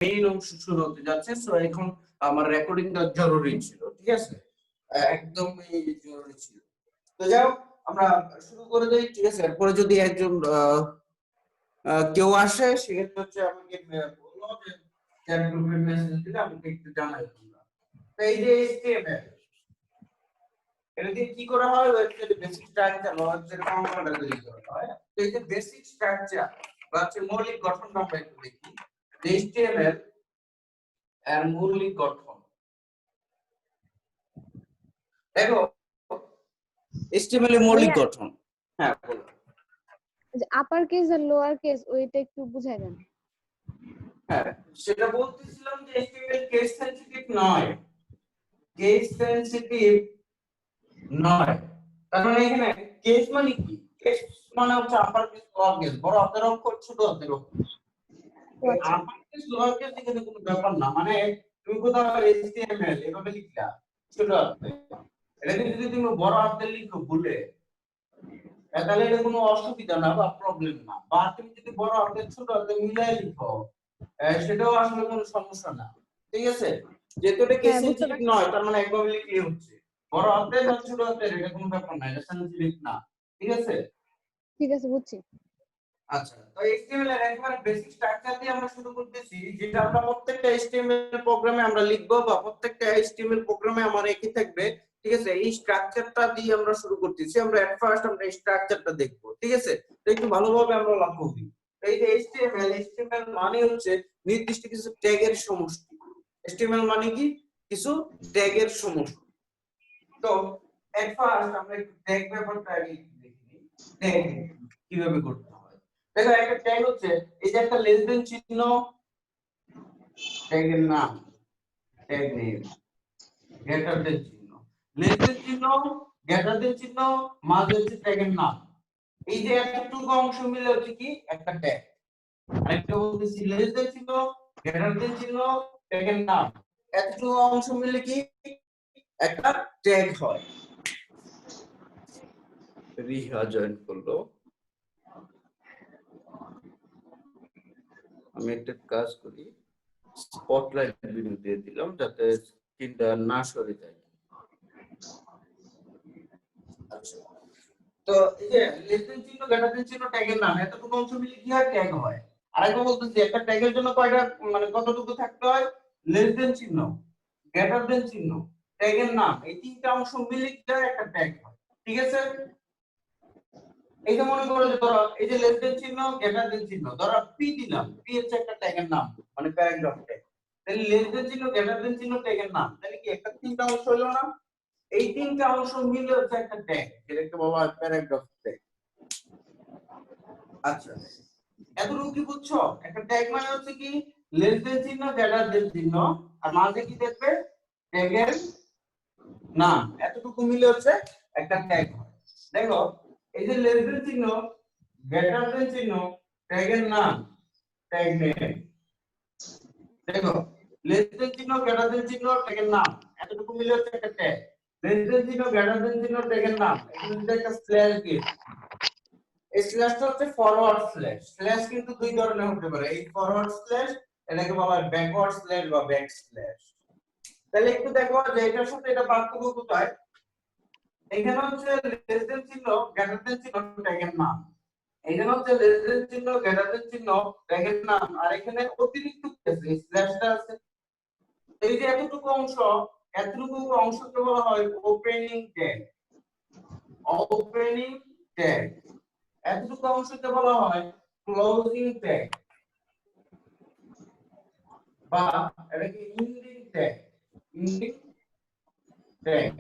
Main অংশ শুরু হতে যাচ্ছে। সো এখন আমার রেকর্ডিংটা জরুরি ছিল, ঠিক আছে, একদম জরুরি ছিল। তো যাও আমরা শুরু করে দেই, ঠিক আছে। এরপরে যদি একজন কেউ আসে সেক্ষেত্রে হচ্ছে আমাকে বলো যে চ্যাট গ্রুপে মেসেজ দিলে আমাকে একটু জানাই তোমরা। তো এই যে HTML এটা দিয়ে কি করা হয়, ওয়েবসাইটে বেসিক স্ট্রাকচার বা ওয়েবসাইটে কম্পোনেন্ট তৈরি করা হয়। তো এই যে বেসিক স্ট্রাকচার বা হচ্ছে মৌলিক গঠনটা আমরা একটু দেখি। HTML এর মৌলিক গঠন দেখো, HTML এর মৌলিক গঠন, হ্যাঁ বলো। আপার কেস আর লোয়ার কেস ওইটা একটু বুঝাই দেন। হ্যাঁ সেটা বলতেছিলাম যে HTML কেস সেনসিটিভ নয়, কেস সেনসিটিভ নয়। তার মানে এখানে কেস মানে কি, কেস মানে হচ্ছে আপার কেস লোয়ার কেস, বড় হাতের অক্ষর ছোট হাতের অক্ষর। আপার কেস লোয়ার কেস এখানে কোনো ব্যাপার না। মানে তুমি কোথাও HTML এভাবে লিখলা ছোট হাতে, এটা যদি তুমি বড় হাতে লিখো ভুলে, তাহলে এটা কোনো অসুবিধা না বা প্রবলেম না। বা তুমি যদি বড় হাতে ছোট হাতে মিলাই লিখো সেটাও আসলে কোনো সমস্যা না, ঠিক আছে। যেহেতু এটা কেস সেনসিটিভ নয় তার মানে একভাবে লিখলেই হচ্ছে। বড় হাতে বা ছোট হাতে এটা কোনো ব্যাপার না, এটা সেনসিটিভ না, ঠিক আছে। ঠিক আছে বুঝছি। আচ্ছা, তো HTML এর একবার বেসিক স্ট্রাকচার দিয়ে আমরা শুরু করতেছি, যেটা আমরা প্রত্যেকটা HTML প্রোগ্রামে আমরা লিখবো বা প্রত্যেকটা HTML প্রোগ্রামে আমার একই থাকবে, ঠিক আছে। এই স্ট্রাকচারটা দিয়ে আমরা শুরু করতেছি। আমরা এট ফার্স্ট আমরা এই স্ট্রাকচারটা দেখবো, ঠিক আছে। তো একটু ভালোভাবে আমরা লক্ষ্য করি। এই যে HTML মানে হচ্ছে নির্দিষ্ট কিছু ট্যাগের সমষ্টি। HTML মানে কি, কিছু ট্যাগের সমষ্টি। তো এট ফার্স্ট আমরা একটু ট্যাগ ব্যাপারটা আগে দেখি, ট্যাগ কিভাবে করতে হয়। দেখো একটা ট্যাগ হচ্ছে এই যে একটা লেস দেন চিহ্ন, ট্যাগের নাম, ট্যাগ নেম, গ্রেটার দেন চিহ্ন, লেস দেন চিহ্ন, গ্রেটার দেন চিহ্ন, মাঝে হচ্ছে ট্যাগের নাম। এই যে এতটুকু অংশ মিলে হচ্ছে কি একটা ট্যাগ। আরেকটা বলতেছি লেস দেন চিহ্ন, গ্রেটার দেন চিহ্ন, ট্যাগের নাম, এতটুকু অংশ মিলে কি একটা ট্যাগ হয়। রিহা জয়েন করলো। আমি একটা কাজ করি, স্পটলাইট ভিডিও দিয়ে দিলাম যাতে স্ক্রিনটা না সরে যায়। আচ্ছা, তো এই যে লেস দেন চিহ্ন, গ্রেটার দেন চিহ্ন, ট্যাগের নাম, এতটুকু অংশ মিলে কি হয়, ট্যাগ হয়। আরেকবার বলতেছি, একটা ট্যাগের জন্য কয়টা মানে কতটুকু থাকতে হয়, লেস দেন চিহ্ন, গ্রেটার দেন চিহ্ন, ট্যাগের নাম, এই তিনটা অংশ মিলে কি হয়, একটা ট্যাগ হয়, ঠিক আছে। এই যে মনে করো যে ধরো এই যে লেস দেন চিহ্ন, গ্রেটার দেন চিহ্ন, ধরো পি দিলাম, পি হচ্ছে একটা ট্যাগের নাম মানে প্যারাগ্রাফ ট্যাগ। তাহলে লেস দেন চিহ্ন, গ্রেটার দেন চিহ্ন, ট্যাগের নাম, তাহলে কি একটা তিনটা অংশ হলো না। এই তিনটা অংশ মিলে হচ্ছে একটা ট্যাগ, যেটাকে বলা হয় প্যারাগ্রাফ ট্যাগ। আচ্ছা, এতটুকু কি বুঝছো? একটা ট্যাগ মানে হচ্ছে কি লেস দেন চিহ্ন, গ্রেটার দেন চিহ্ন, আর মাঝে কি দেখবে, ট্যাগের নাম, এতটুকু মিলে হচ্ছে একটা ট্যাগ হয়। দেখো এই যে লেস দেন চিহ্ন, গ্রেটার দেন চিহ্ন, ট্যাগের নাম, ট্যাগ নেম। দেখো লেস দেন চিহ্ন, গ্রেটার দেন চিহ্ন, ট্যাগের নাম, এতটুকু মিলে হচ্ছে একটা ট্যাগ। লেস দেন চিহ্ন, গ্রেটার দেন চিহ্ন, ট্যাগের নাম, এখানে যদি একটা স্ল্যাশ দিই, এই স্ল্যাশটা হচ্ছে ফরওয়ার্ড স্ল্যাশ। স্ল্যাশ কিন্তু দুই ধরনের হতে পারে, এই ফরওয়ার্ড স্ল্যাশ, এটাকে বলা হয় ব্যাকওয়ার্ড স্ল্যাশ বা ব্যাক স্ল্যাশ। তাহলে একটু দেখো যে এটার সাথে এটা পার্থক্য কোথায়। এখানে হচ্ছে লেস দেন চিহ্ন, গ্রেটার দেন চিহ্ন, ট্যাগের নাম, এখানে হচ্ছে লেস দেন চিহ্ন, গ্রেটার দেন চিহ্ন, ট্যাগের নাম, আর এখানে অতিরিক্ত আছে স্ল্যাশটা আছে। এই যে এতটুকু অংশকে বলা হয় ওপেনিং ট্যাগ, ওপেনিং ট্যাগ। এতটুকু অংশকে বলা হয় ক্লোজিং ট্যাগ বা এটাকে এন্ডিং ট্যাগ, এন্ডিং ট্যাগ।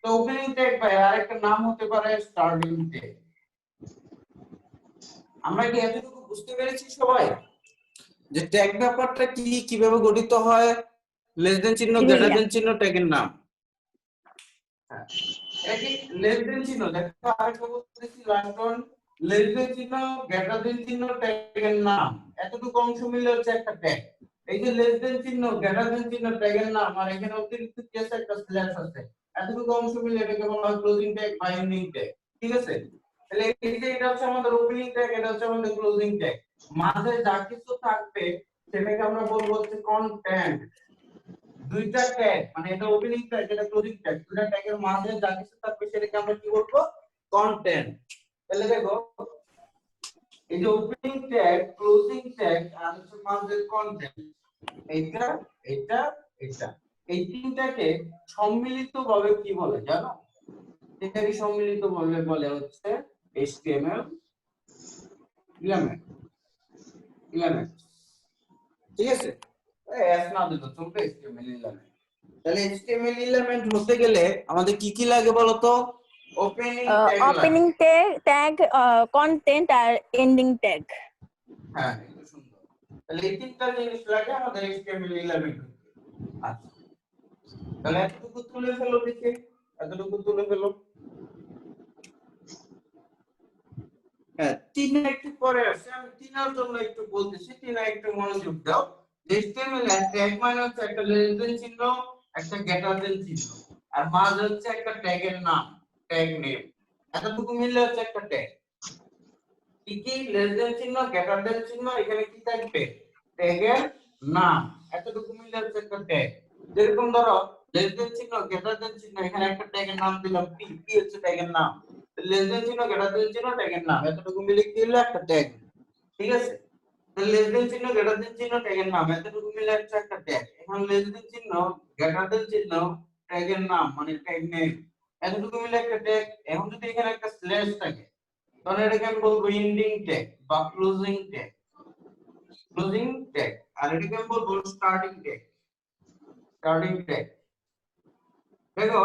তো ওপেনিং ট্যাগ ভাই আরেকটা নাম হতে পারে স্টার্টিং ট্যাগ। আমরা কি এতটুকু বুঝতে পেরেছি সবাই যে ট্যাগ ব্যাপারটা কি, কিভাবে গঠিত হয়, লেস দেন চিহ্ন, গ্রেটার দেন চিহ্ন, ট্যাগের নাম। হ্যাঁ এটা কি লেস দেন চিহ্ন, দেখো আরেকটা বলতেছি লাস্ট ওয়ান, লেস দেন চিহ্ন, গ্রেটার দেন চিহ্ন, ট্যাগের নাম, এতটুকু অংশ মিলে হচ্ছে একটা ট্যাগ। এই যে লেস দেন চিহ্ন, গ্রেটার দেন চিহ্ন, ট্যাগের নাম, আর এখানে অতিরিক্ত কি আছে, একটা স্ল্যাশ আছে, এতটুকু অংশ মিলে এটাকে বলা হয় ক্লোজিং ট্যাগ বা এন্ডিং ট্যাগ, ঠিক আছে। তাহলে এই যে এটা হচ্ছে আমাদের ওপেনিং ট্যাগ, এটা হচ্ছে আমাদের ক্লোজিং ট্যাগ। মাঝে যা কিছু থাকবে সেটাকে আমরা বলবো হচ্ছে কন্টেন্ট। দুইটা ট্যাগ মানে এটা ওপেনিং ট্যাগ এটা ক্লোজিং ট্যাগ, দুইটা ট্যাগের মাঝে যা কিছু থাকবে সেটাকে আমরা কি বলবো কন্টেন্ট। তাহলে দেখো এই যে ওপেনিং ট্যাগ ক্লোজিং ট্যাগ আর হচ্ছে মাঝে কন্টেন্ট, এইটা এটা এটা এই তিনটাকে সম্মিলিতভাবে কি বলে জানো? এটাকে সম্মিলিতভাবে বলে হচ্ছে HTML এলিমেন্ট। এলিমেন্ট ঠিক আছে, এস না দিলে চলবে HTML এলিমেন্ট। তাহলে HTML এলিমেন্ট হতে গেলে আমাদের কি কি লাগে বলো তো? ওপেনিং ট্যাগ লাগে। ওপেনিং ট্যাগ, কন্টেন্ট আর এন্ডিং ট্যাগ। হ্যাঁ এটা সুন্দর। তাহলে এই তিনটা জিনিস লাগে আমাদের HTML এলিমেন্ট। আচ্ছা তাহলে এতটুকু তুলে ফেলো দেখি, এতটুকু তুলে ফেলো। হ্যাঁ তিন একটু পরে আসছে, আমি তিনের জন্য একটু বলতেছি, তিন একটু মনোযোগ দাও। HTML ট্যাগ মানে হচ্ছে একটা লেস দেন চিহ্ন, একটা গ্রেটার দেন চিহ্ন, আর মাঝে হচ্ছে একটা ট্যাগের নাম, ট্যাগ নেম। এতটুকু মিলে হচ্ছে একটা ট্যাগ। কি কি লেস দেন চিহ্ন গ্রেটার দেন চিহ্ন, এখানে কি থাকবে ট্যাগের নাম, এতটুকু মিলে হচ্ছে একটা ট্যাগ। যেরকম ধরো লেস দেন চিহ্ন গ্রেটার দেন চিহ্ন, এখানে একটা ট্যাগের নাম দিলাম পি, পি হচ্ছে ট্যাগের নাম। লেস দেন চিহ্ন গ্রেটার দেন চিহ্ন ট্যাগের নাম, এতটুকু মিলে কি হলো একটা ট্যাগ। ঠিক আছে, তাহলে লেস দেন চিহ্ন গ্রেটার দেন চিহ্ন ট্যাগের নাম, এতটুকু মিলে হচ্ছে একটা ট্যাগ। এখন লেস দেন চিহ্ন গ্রেটার দেন চিহ্ন ট্যাগের নাম মানে ট্যাগ নেম, এতটুকু মিলে একটা ট্যাগ। এখন যদি এখানে একটা স্ল্যাশ থাকে তাহলে এটাকে আমি বলবো এন্ডিং ট্যাগ বা ক্লোজিং ট্যাগ। ক্লোজিং ট্যাগ আর এটাকে আমি বলবো স্টার্টিং ট্যাগ। Starting tag. দেখো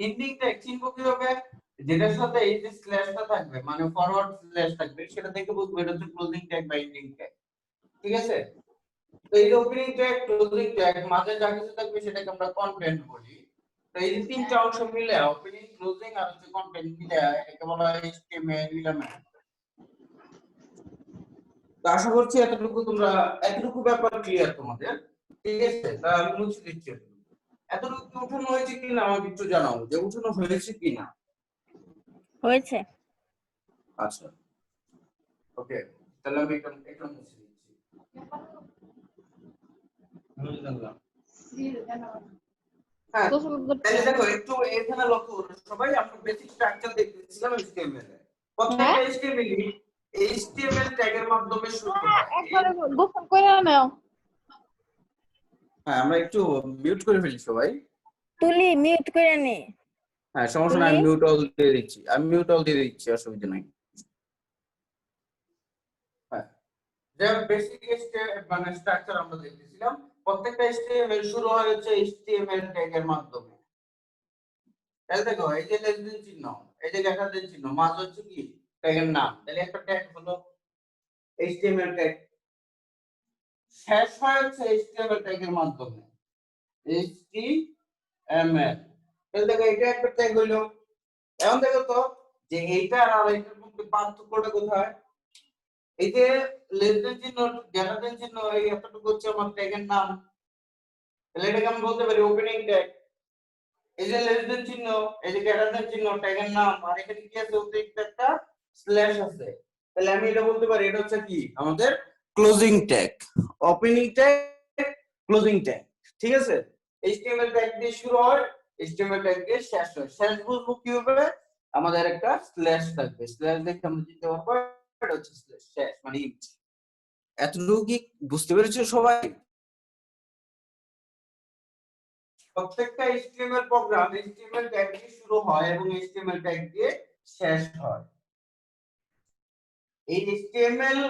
এন্ডিং ট্যাগ চিনবো কিভাবে? যেটার সাথে এই যে স্ল্যাশটা থাকবে মানে ফরওয়ার্ড স্ল্যাশ থাকবে সেটা দেখে বুঝবো এটা হচ্ছে ক্লোজিং ট্যাগ বা এন্ডিং ট্যাগ। ঠিক আছে, তো এই ওপেনিং ট্যাগ ক্লোজিং ট্যাগ মাঝে যা কিছু থাকবে সেটাকে আমরা কন্টেন্ট বলি। তো এই যে তিনটা অংশ মিলে ওপেনিং ক্লোজিং আর হচ্ছে কন্টেন্ট মিলে এটাকে বলা হয় HTML এলিমেন্ট। তো আশা করছি এতটুকু ব্যাপার ক্লিয়ার তোমাদের। ঠিক আছে, তা আমি মুছে দিচ্ছি। এতটুকু উঠানো হয়েছে কিনা আমাকে একটু জানাও যে উঠানো হয়েছে কিনা। হয়েছে। আচ্ছা ওকে, তাহলে আমি এটা মুছে দিচ্ছি। হ্যাঁ তাহলে দেখো একটু এখানে লক্ষ্য করো সবাই, আমরা বেসিক স্ট্রাকচার দেখতেছিলাম HTML এর। প্রত্যেকটা HTML ট্যাগের মাধ্যমে শুরু হয়। একবারে গোপন করে নাও। হ্যাঁ আমরা একটু মিউট করে ফেলি সবাই। তুলি মিউট করে নে। হ্যাঁ সমস্যা নাই, আমি মিউট অল দিয়ে দিচ্ছি, অসুবিধা নাই। হ্যাঁ যে বেসিক মানে স্ট্রাকচার আমরা দেখতেছিলাম, প্রত্যেকটা HTML শুরু হয় হচ্ছে HTML ট্যাগের মাধ্যমে। তাহলে দেখো এই যে লেস দেন চিহ্ন, এই যে গ্রেটার দেন চিহ্ন, মাঝ হচ্ছে কি ট্যাগের নাম, তাহলে একটা ট্যাগ হলো HTML ট্যাগ। শেষ হয় হচ্ছে HTML ট্যাগের মাধ্যমে, HTML। তাহলে দেখো এটা একটা ট্যাগ হইলো। এখন দেখো তো যে এইটা আর এইটার মধ্যে পার্থক্যটা কোথায়? এই যে লেস দেন চিহ্ন গ্রেটার দেন চিহ্ন এই এতটুকু হচ্ছে আমার ট্যাগের নাম, তাহলে এটাকে আমি বলতে পারি ওপেনিং ট্যাগ। এই যে লেস দেন চিহ্ন এই যে গ্রেটার দেন চিহ্ন ট্যাগের নাম, আর এখানে কি আছে অতিরিক্ত একটা স্ল্যাশ আছে, তাহলে আমি এটা বলতে পারি এটা হচ্ছে কি আমাদের closing tag. Opening tag closing tag. ঠিক আছে, HTML ট্যাগ দিয়ে শুরু হয়, HTML ট্যাগ দিয়ে শেষ হয়। শেষ বুঝবো কি হবে? আমাদের একটা স্ল্যাশ থাকবে, স্ল্যাশ দেখে আমরা দিতে পারবো এটা হচ্ছে স্ল্যাশ শেষ মানে ইন্ট। এতটুকু কি বুঝতে পেরেছো সবাই? প্রত্যেকটা HTML প্রোগ্রাম HTML ট্যাগ দিয়ে শুরু হয় এবং HTML ট্যাগ দিয়ে শেষ হয়। এই HTML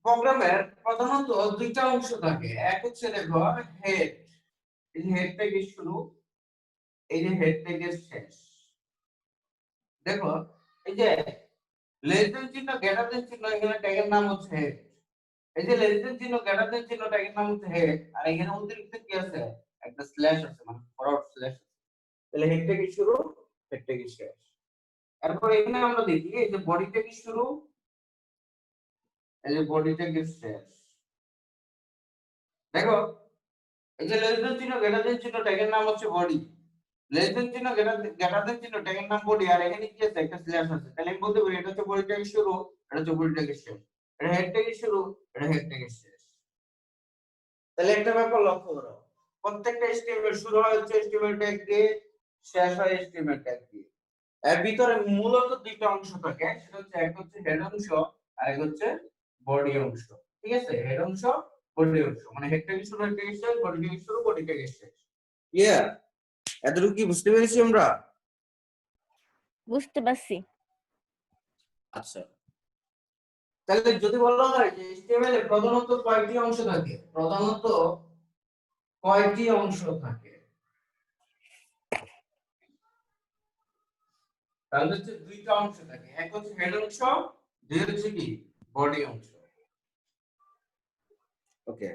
প্রোগ্রামের প্রধানত দুইটা অংশ থাকে, এক হচ্ছে দেখো হেড, এই যে হেড থেকে শুরু, এই যে হেড থেকে শেষ। দেখো এই যে লেস দেন চিহ্ন গ্রেটার দেন চিহ্ন এখানে ট্যাগের নাম হচ্ছে হেড, এই যে লেস দেন চিহ্ন গ্রেটার দেন চিহ্ন ট্যাগের নাম হচ্ছে হেড, আর এখানে অতিরিক্ত কি আছে একটা স্ল্যাশ আছে মানে ফরওয়ার্ড স্ল্যাশ। তাহলে হেড থেকে শুরু হেড থেকে শেষ। এরপর এখানে আমরা দেখি এই যে বডি থেকে শুরু, এই যে বডি থেকে শেষ। দেখো এই যে লেস দেন চিহ্ন গ্রেটার দেন চিহ্ন ট্যাগের নাম হচ্ছে বডি, লেস দেন চিহ্ন গ্রেটার দেন চিহ্ন ট্যাগের নাম বডি, আর এখানে কি আছে একটা স্ল্যাশ আছে, তাহলে আমি বলতে পারি এটা হচ্ছে বডি থেকে শুরু, এটা হচ্ছে বডি থেকে শেষ, এটা হেড থেকে শুরু, এটা হেড থেকে শেষ। তাহলে একটা ব্যাপার লক্ষ্য করো, প্রত্যেকটা HTML শুরু হয় হচ্ছে HTML ট্যাগ দিয়ে, শেষ হয় HTML ট্যাগ দিয়ে। এর ভিতরে মূলত দুইটা অংশ থাকে, সেটা হচ্ছে এক হচ্ছে হেড অংশ আর এক হচ্ছে বডি অংশ। ঠিক আছে, হেড অংশ বডি অংশ, মানে হেড থেকে শুরু, হেড থেকে শেষ, বডি থেকে শুরু, বডি থেকে শেষ। ক্লিয়ার? এতটুকু কি বুঝতে পেরেছি আমরা? বুঝতে পারছি। আচ্ছা, তাহলে যদি বলা হয় যে HTML এ প্রধানত কয়টি অংশ থাকে, প্রধানত কয়টি অংশ থাকে, তাহলে হচ্ছে দুইটা অংশ থাকে, এক হচ্ছে হেড অংশ, দুই হচ্ছে কি বডি অংশ। ওকে,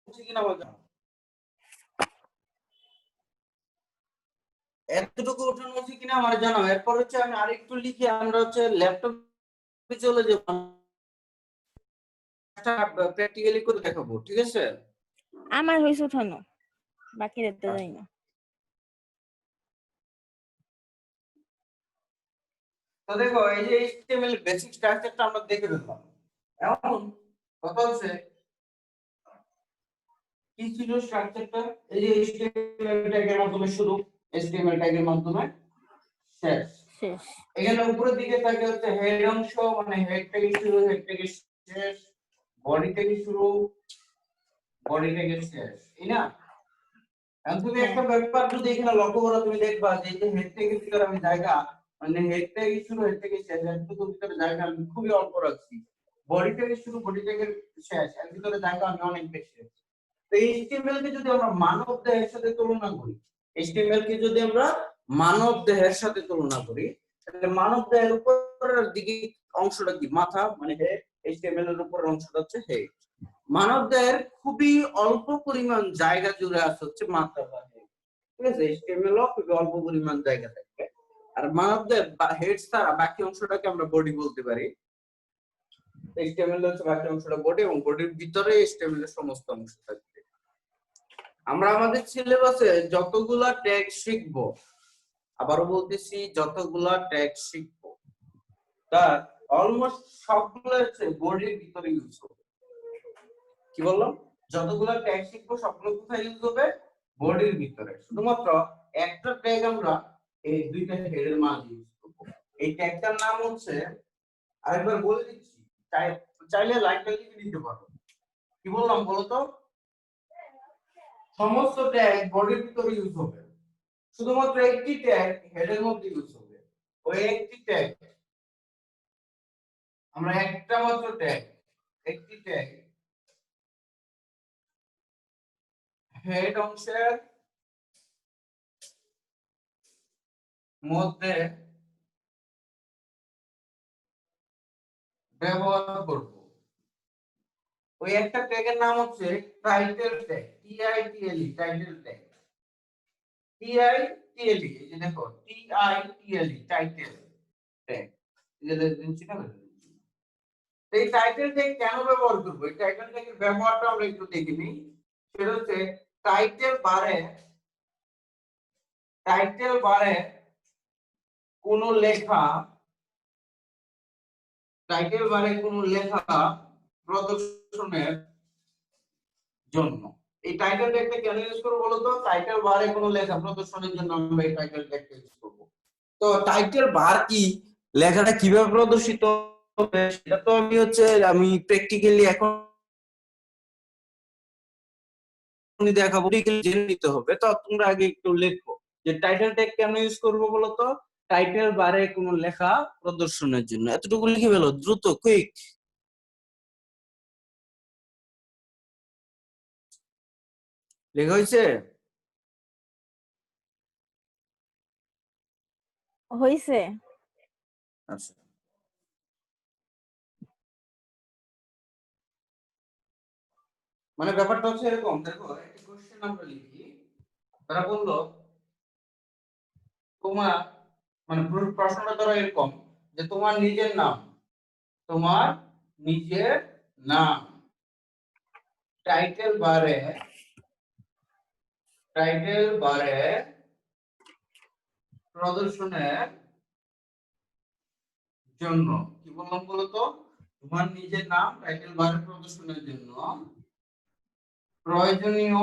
হচ্ছে কিনা বলতে এতটুকু ওঠানো হচ্ছে কিনা আমার জানাও। এরপর হচ্ছে আমি আরেকটু লিখে আমরা হচ্ছে ল্যাপটপে চলে যাব, প্র্যাকটিক্যালি করে দেখাবো। ঠিক আছে? আমার হইছে উঠানো, বাকি দেখতে যাই না। তো দেখো, এই যে HTML বেসিক স্ট্রাকচারটা আমরা দেখে ফেললাম। এখন কথা হচ্ছে কি ছিল স্ট্রাকচারটা, এই যে HTML ট্যাগের মাধ্যমে শুরু, HTML ট্যাগের মাধ্যমে শেষ। শেষ। এখানে উপরের দিকে থাকে হচ্ছে হেড অংশ, মানে হেড থেকে শুরু, হেড থেকে শেষ, বডি থেকে শুরু, বডি থেকে শেষ, এই না? এখন তুমি একটা ব্যাপার যদি এখানে লক্ষ্য করো, তুমি দেখবা যে এই যে হেড থেকে ভিতরে আমি জায়গা, মানে হেড থেকে শুরু, হেড থেকে শেষ, এর ভিতরে জায়গা আমি খুবই অল্প রাখছি। বডি থেকে শুরু, বডি থেকে শেষ, এর ভিতরে জায়গা আমি অনেক বেশি রাখছি। তো HTML কে যদি আমরা মানব দেহের সাথে তুলনা করি, HTML কে যদি আমরা মানব দেহের সাথে তুলনা করি, তাহলে মানব দেহের উপরের দিকে অংশটা কি মাথা, মানে হেড, HTML এর উপরের অংশটা হচ্ছে হেড। মানব দেহের খুবই অল্প পরিমাণ জায়গা জুড়ে আছে হচ্ছে মাথা বা head। ঠিক আছে, HTML ও খুবই অল্প পরিমাণ জায়গা থাকে। আর মানব দেহের হেড ছাড়া বাকি অংশটাকে আমরা বডি বলতে পারি। HTML হচ্ছে বাকি অংশটা বডি, এবং বডির ভিতরে HTML এর সমস্ত অংশ থাকবে। আমরা আমাদের সিলেবাসে যতগুলা ট্যাগ শিখবো, আবারও বলতেছি যতগুলা ট্যাগ শিখবো, তার অলমোস্ট সবগুলো হচ্ছে বডির ভিতরে ইউজ হবে। কি বললাম? যতগুলো ট্যাগ শিখবো সবগুলো কোথায় ইউজ হবে? বডির ভিতরে। শুধুমাত্র একটা ট্যাগ আমরা এই দুইটা হেডের মাঝে ইউজ করব। এই ট্যাগটার নাম হচ্ছে, আরেকবার বলে দিচ্ছি, চাইলে লাইনটা লিখে নিতে পারো। কি বললাম বলো তো? সমস্ত ট্যাগ বডির ভিতরে ইউজ হবে, শুধুমাত্র একটি ট্যাগ হেডের মধ্যে ইউজ হবে। ওই একটি ট্যাগ, আমরা একটা মাত্র ট্যাগ, একটি ট্যাগ হেড অংশের মধ্যে ব্যবহার করব। ওই একটা ট্যাগের নাম হচ্ছে title tag, TITLE, title tag, TITLE। এই যে দেখো, TITLE, টাইটেল ট্যাগ। এই যে দিচ্ছি না, এই টাইটেল ট্যাগ কেন ব্যবহার করব? এই টাইটেল ট্যাগের ব্যবহারটা আমরা একটু দেখে নিই। সেটা হচ্ছে টাইটেল বারে, টাইটেল বারে কোন লেখা, টাইটেল বারে কোন লেখা প্রদর্শনের জন্য এই টাইটেল ট্যাগটা কেন ইউজ করব বলো তো? টাইটেল বারে কোনো লেখা প্রদর্শনের জন্য আমরা এই টাইটেল ট্যাগটা ইউজ করব। তো টাইটেল বার কি, লেখাটা কিভাবে প্রদর্শিত হবে সেটা তো আমি প্র্যাকটিক্যালি এখন দেখাবো, জেনে নিতে হবে। তো তোমরা আগে একটু লেখো যে টাইটেল ট্যাগ কেন ইউজ করব বলো তো? টাইটেল বারে কোনো লেখা প্রদর্শনের জন্য। এতটুকু লিখে ফেলো দ্রুত, কুইক। লেখা হয়েছে? হইছে। আচ্ছা, মানে ব্যাপারটা হচ্ছে এরকম, দেখো একটা কোশ্চেন আমরা লিখি, তারা বললো তোমার, মানে প্রশ্নটা ধরো এরকম যে তোমার নিজের নাম, তোমার নিজের নাম টাইটেল বারে, টাইটেল বারে প্রদর্শনের জন্য কি বললাম বলতো, তোমার নিজের নাম টাইটেল বারে প্রদর্শনের জন্য প্রয়োজনীয়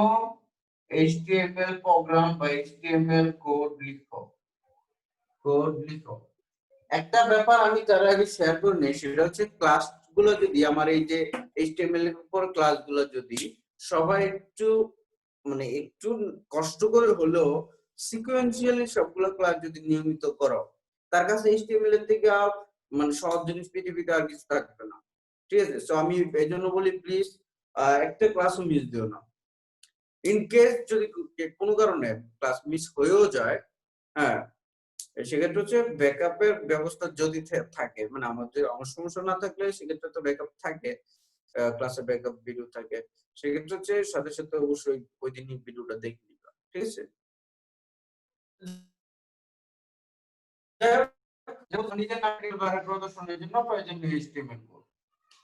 HTML প্রোগ্রাম বা HTML কোড লিখো। একটা ব্যাপার আমি তার আগে শেয়ার করে নেই, সেটা হচ্ছে ক্লাসগুলো যদি আমার এই যে HTML এর উপর ক্লাসগুলো যদি সবাই একটু মানে একটু কষ্ট করে হলেও সিকোয়েন্সিয়ালি সবগুলো ক্লাস যদি নিয়মিত করো, তার কাছে HTML এর থেকে মানে সহজ জিনিস পৃথিবীতে আর কিছু থাকবে না। ঠিক আছে, সো আমি এই জন্য বলি প্লিজ একটা ক্লাসও মিস দিও না। ইন কেস যদি কোনো কারণে ক্লাস মিস হয়েও যায়, হ্যাঁ, সেক্ষেত্রে হচ্ছে ব্যাকআপের ব্যবস্থা যদি থাকে, মানে আমার সমস্যা না থাকলে সেক্ষেত্রে তো ব্যাকআপ থাকে, ক্লাসে ব্যাকআপ ভিডিও থাকে, সেক্ষেত্রে হচ্ছে সাথে সাথে অবশ্যই ওই দিনই ভিডিওটা দেখে নিবা। ঠিক আছে, যেমন নিজের নামের বাইরে প্রদর্শনের জন্য প্রয়োজনীয় HTML কোড।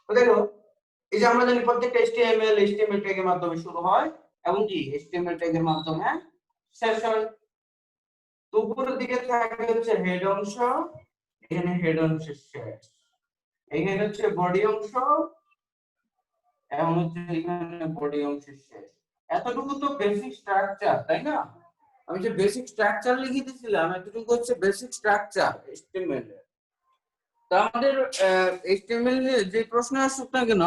তো দেখো, এই যে আমরা জানি প্রত্যেকটা HTML ট্যাগের মাধ্যমে শুরু হয় এবং কি HTML ট্যাগের মাধ্যমে শেষ হয়। তো উপরের দিকে থাকে হচ্ছে হেড অংশ, এখানে হেড অংশের শেষ, এখানে হচ্ছে বডি অংশ এবং হচ্ছে এখানে বডি অংশের শেষ। এতটুকু তো বেসিক স্ট্রাকচার, তাই না? আমি যে বেসিক স্ট্রাকচার লিখে দিয়েছিলাম, এতটুকু হচ্ছে বেসিক স্ট্রাকচার HTML এর। তো আমাদের HTML এর যে প্রশ্ন আসুক না কেন,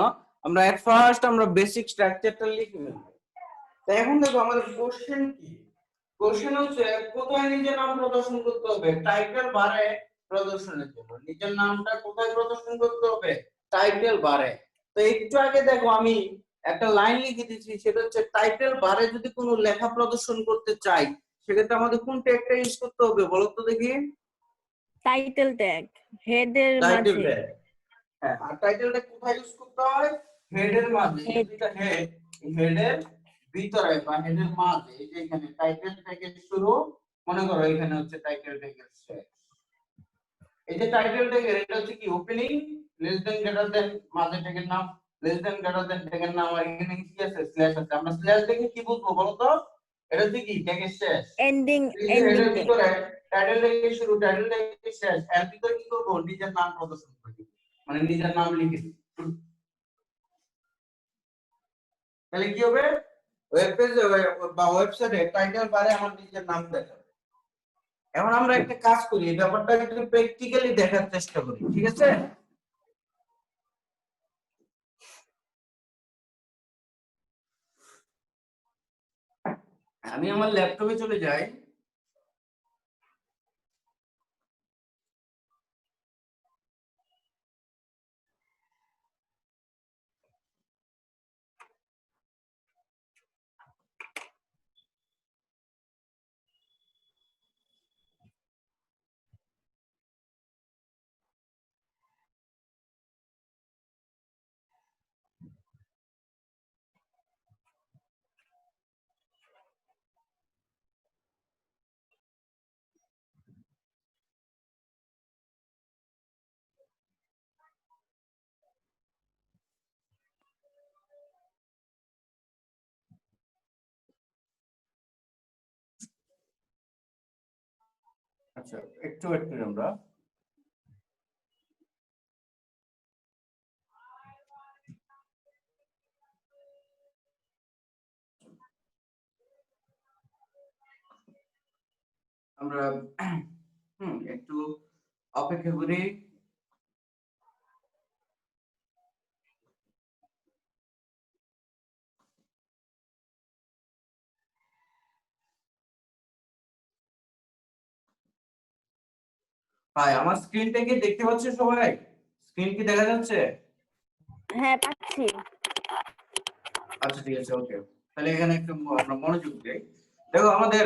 আমরা এট ফার্স্ট আমরা বেসিক স্ট্রাকচারটা লিখে নেব। তো এখন দেখো আমাদের কোশ্চেন কি? কোশ্চেন হচ্ছে কোথায় নিজের নাম প্রদর্শন করতে হবে? টাইটেল বারে প্রদর্শনের জন্য নিজের নামটা কোথায় প্রদর্শন করতে হবে? টাইটেল বারে। তো একটু আগে দেখো আমি একটা লাইন লিখে দিয়েছি, সেটা হচ্ছে টাইটেল বারে যদি কোনো লেখা প্রদর্শন করতে চাই, সেক্ষেত্রে আমাদের কোন ট্যাগটা ইউজ করতে হবে বলো তো দেখি? টাইটেল ট্যাগ হেডের টাইটেল মাঝে। ট্যাগ। হ্যাঁ, আর টাইটেলটা কোথায় ইউজ করতে হয়? হেডের মাঝে। হেড। এটা হেড, হেডের ভিতরে বা হেডের মাঝে। এই যে এখানে টাইটেল ট্যাগের শুরু, মনে করো এখানে হচ্ছে টাইটেল ট্যাগের শেষ। এই যে টাইটেল ট্যাগের এটা হচ্ছে কি opening, less than greater than মাঝে ট্যাগের নাম, লেস দেন গ্রেটার দেন ট্যাগের নাম, আর এখানে কি আছে? স্ল্যাশ আছে। আমরা স্ল্যাশ দেখে কি বুঝবো বলো তো? এটা হচ্ছে কি ট্যাগের শেষ। এন্ডিং এই যে এন্ডিং হেডের ট্যাগ। ভিতরে টাইটেল ট্যাগের শুরু, টাইটেল ট্যাগের শেষ, এর ভিতরে কি করব? নিজের নাম প্রদর্শন করব, মানে নিজের নাম লিখে দিই। তাহলে কি হবে? ওয়েব পেজে বা ওয়েবসাইটে টাইটেল বারে আমার নিজের নাম দেখাবে। এখন আমরা একটা কাজ করি, এই ব্যাপারটা একটু প্র্যাকটিক্যালি দেখার চেষ্টা করি, ঠিক আছে? আমি আমার ল্যাপটপে চলে যাই। আচ্ছা, একটু ওয়েট করি আমরা। আমরা একটু অপেক্ষা করি। হাই, আমার স্ক্রিনটা কি দেখতে পাচ্ছেন সবাই? স্ক্রিন কি দেখা যাচ্ছে? হ্যাঁ, পাচ্ছি। আচ্ছা ঠিক আছে, ওকে। তাহলে এখানে একটু আমরা মনোযোগ দিই। দেখো আমাদের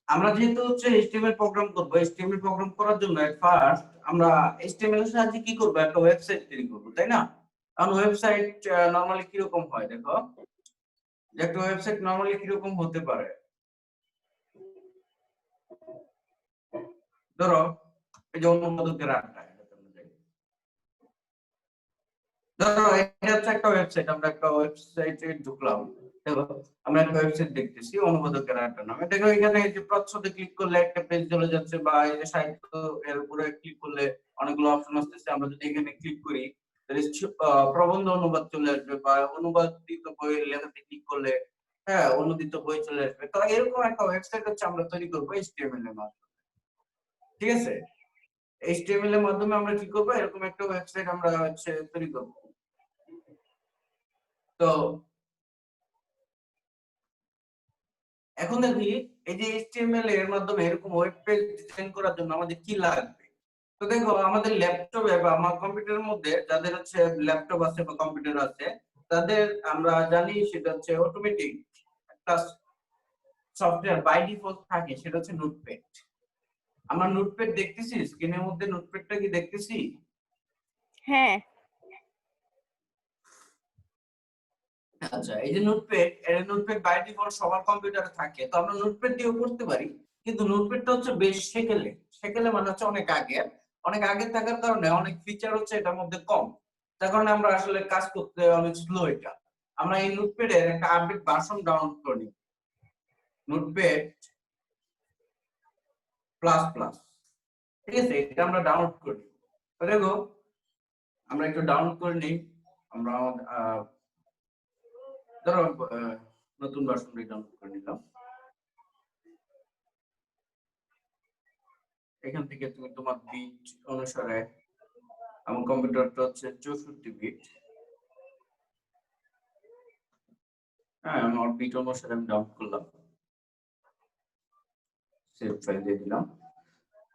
আমরা যেহেতু হচ্ছে HTML প্রোগ্রাম করব, HTML প্রোগ্রাম করার জন্য এট ফার্স্ট আমরা HTML এর সাহায্যে কি করব? একটা ওয়েবসাইট তৈরি করব, তাই না? কারণ ওয়েবসাইট নরমালি কি রকম হয় দেখো, যে একটা ওয়েবসাইট নরমালি কি রকম হতে পারে। ধরো এই যে অনুমোদকের আড্ডা, ধরো এটা হচ্ছে একটা ওয়েবসাইট, আমরা একটা ওয়েবসাইটে ঢুকলাম। দেখো আমরা একটা ওয়েবসাইট দেখতেছি অনুবাদকের আড্ডা নামে। দেখো এখানে এই যে প্রচ্ছদে ক্লিক করলে একটা পেজ চলে যাচ্ছে, বা এই যে সাহিত্য এর উপরে ক্লিক করলে অনেকগুলো অপশন আসতেছে। আমরা যদি এখানে ক্লিক করি তাহলে প্রবন্ধ অনুবাদ চলে আসবে, বা অনুবাদিত বইয়ের লেখাতে ক্লিক করলে হ্যাঁ অনুদিত বই চলে আসবে। তো এরকম একটা ওয়েবসাইট হচ্ছে আমরা তৈরি করবো HTML এর মাধ্যমে, ঠিক আছে? HTML এর মাধ্যমে আমরা কি করবো, এরকম একটা ওয়েবসাইট আমরা হচ্ছে তৈরি করবো। তো এখন দেখি এই যে HTML এর মাধ্যমে এরকম ওয়েব পেজ ডিজাইন করার জন্য আমাদের কি লাগবে। তো দেখো আমাদের ল্যাপটপে বা আমার কম্পিউটারের মধ্যে যাদের হচ্ছে ল্যাপটপ আছে বা কম্পিউটার আছে তাদের আমরা জানি সেটা হচ্ছে অটোমেটিক একটা সফটওয়্যার বাই ডিফল্ট থাকে, সেটা হচ্ছে নোটপ্যাড। আমরা নোটপ্যাড দেখতেছি স্ক্রিনের মধ্যে, নোটপ্যাডটা কি দেখতেছি? হ্যাঁ। আচ্ছা, এই যে নোটপ্যাড, এর নোটপ্যাড বাই ডিফল্ট সবার কম্পিউটারে থাকে। তো আমরা নোটপ্যাড দিয়েও করতে পারি, কিন্তু নোটপ্যাডটা হচ্ছে বেশ সেকেলে। সেকেলে মানে হচ্ছে অনেক আগে থাকার কারণে অনেক ফিচার হচ্ছে এটার মধ্যে কম, যার কারণে আমরা আসলে কাজ করতে অনেক স্লো এটা। আমরা এই নোটপ্যাডের একটা আপডেট ভার্সন ডাউনলোড করে নিই, নোটপ্যাড প্লাস প্লাস, ঠিক আছে? এটা আমরা ডাউনলোড করি। তো দেখো আমরা একটু ডাউনলোড করে নিই। আমরা ধরো নতুন ভার্সনটা ডাউনলোড করে নিলাম। এখান থেকে তুমি তোমার বিট অনুসারে, আমার কম্পিউটারটা হচ্ছে 64 বিট, হ্যাঁ আমার বিট অনুসারে আমি ডাউনলোড করলাম, সেভ ফাইল দিয়ে দিলাম।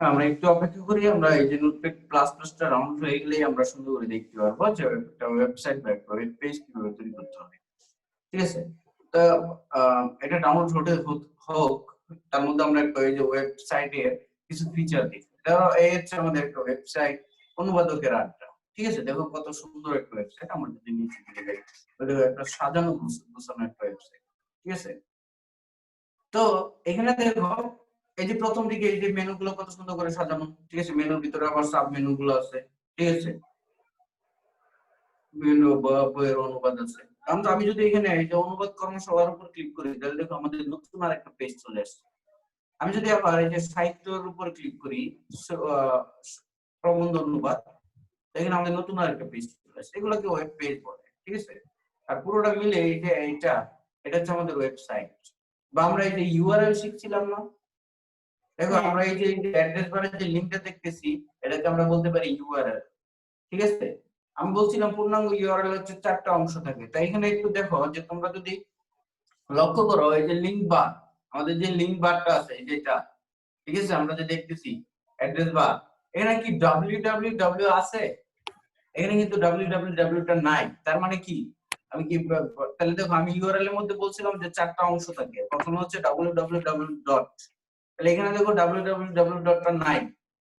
আমরা একটু অপেক্ষা করি, আমরা এই যে নোটপ্যাড প্লাস প্লাসটা ডাউনলোড হয়ে গেলেই আমরা সুন্দর করে দেখতে পারবো যে একটা ওয়েবসাইট বা একটা ওয়েব পেজ কিভাবে তৈরি করতে হবে, ঠিক আছে? তো এটা ডাউনলোড হোক, তার মধ্যে আমরা একটা এই যে ওয়েবসাইটের কিছু ফিচার দিই। ধরো এই হচ্ছে আমাদের একটা ওয়েবসাইট অনুবাদকের আড্ডা, ঠিক আছে? দেখো কত সুন্দর একটা ওয়েবসাইট। আমরা যদি নিচে দিকে যাই দেখো একটা সাজানো গোছানো একটা ওয়েবসাইট, ঠিক আছে? তো এখানে দেখো এই যে প্রথম দিকে এই যে মেনু গুলো কত সুন্দর করে সাজানো, ঠিক আছে? মেনুর ভিতরে আবার সাব মেনু গুলো আছে, ঠিক আছে? বিভিন্ন বইয়ের অনুবাদ আছে। আমি যদি এখানে এই যে অনুবাদ কর্মশালার উপর ক্লিক করি তাহলে দেখো আমাদের নতুন আর একটা পেজ চলে আসছে। আমি যদি আবার এই যে সাহিত্যের উপর ক্লিক করি, প্রবন্ধ অনুবাদ, এখানে আমাদের নতুন আর একটা পেজ চলে আসছে। এগুলোকে ওয়েব পেজ বলে, ঠিক আছে? আর পুরোটা মিলে এই যে এটা হচ্ছে আমাদের ওয়েবসাইট। বা আমরা এই যে ইউআরএল শিখছিলাম না, দেখো আমরা এই যে অ্যাড্রেস বারের যে লিংকটা দেখতেছি এটাকে আমরা বলতে পারি ইউআরএল, ঠিক আছে? আমি বলছিলাম পূর্ণাঙ্গ ইউআরএল হচ্ছে 4টা অংশ থাকে। তাই এখানে একটু দেখো যে তোমরা যদি লক্ষ্য করো এই যে লিংক বার, আমাদের যে লিংক বারটা আছে যেটা, ঠিক আছে? আমরা যে দেখতেছি অ্যাড্রেস বার, এখানে কি www আছে? এখানে কিন্তু www টা নাই। তার মানে কি আমি কি তাহলে দেখো আমি ইউআরএল এর মধ্যে বলছিলাম যে 4টা অংশ থাকে, প্রথমে হচ্ছে www ডট, তাহলে এখানে দেখো www ডট টা নাই।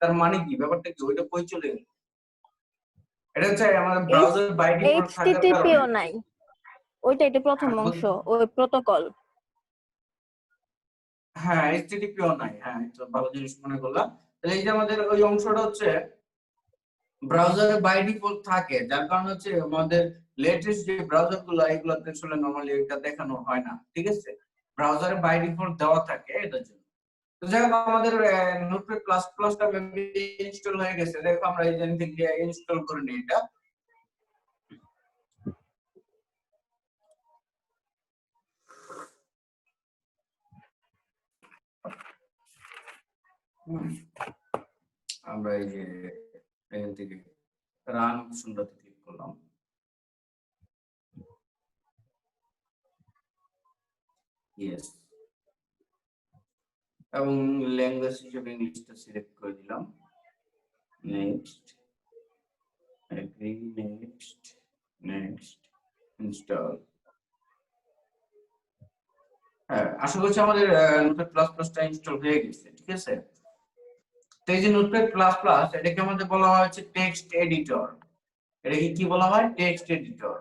তার মানে কি ব্যাপারটা কি, ওইটা কই চলে গেল? এটা হচ্ছে আমাদের ব্রাউজার বাই ডিফল্ট থাকার কারণে। HTTPও নাই, এটা প্রথম অংশ, ওই প্রোটোকল। হ্যাঁ HTTPও নাই, হ্যাঁ এটা ভালো জিনিস মনে করলাম। তাহলে এই যে আমাদের ওই অংশটা হচ্ছে ব্রাউজারে বাই ডিফল্ট থাকে, যার কারণে হচ্ছে আমাদের লেটেস্ট যে ব্রাউজার গুলো এগুলোতে আসলে নরমালি এটা দেখানো হয় না, ঠিক আছে? ব্রাউজারে বাই ডিফল্ট দেওয়া থাকে এটার জন্য। তো যাই হোক আমাদের নোটপ্যাড প্লাস প্লাসটা ইনস্টল হয়ে গেছে। দেখো আমরা এই যে থেকে ইনস্টল করে নিই এটা। আমরা এই যে এখান থেকে রান অপশনটাতে ক্লিক করলাম, ইয়েস, এবং ল্যাঙ্গুয়েজ হিসেবে ইংলিশটা সিলেক্ট করে দিলাম, next, agree, next, next, install. হ্যাঁ আশা করছি আমাদের নোটপ্যাড প্লাস প্লাসটা ইনস্টল হয়ে গেছে, ঠিক আছে? তো এই যে নোটপ্যাড প্লাস প্লাস এটাকে আমাদের বলা হয় হচ্ছে টেক্সট এডিটর। এটাকে কি বলা হয়? Text editor.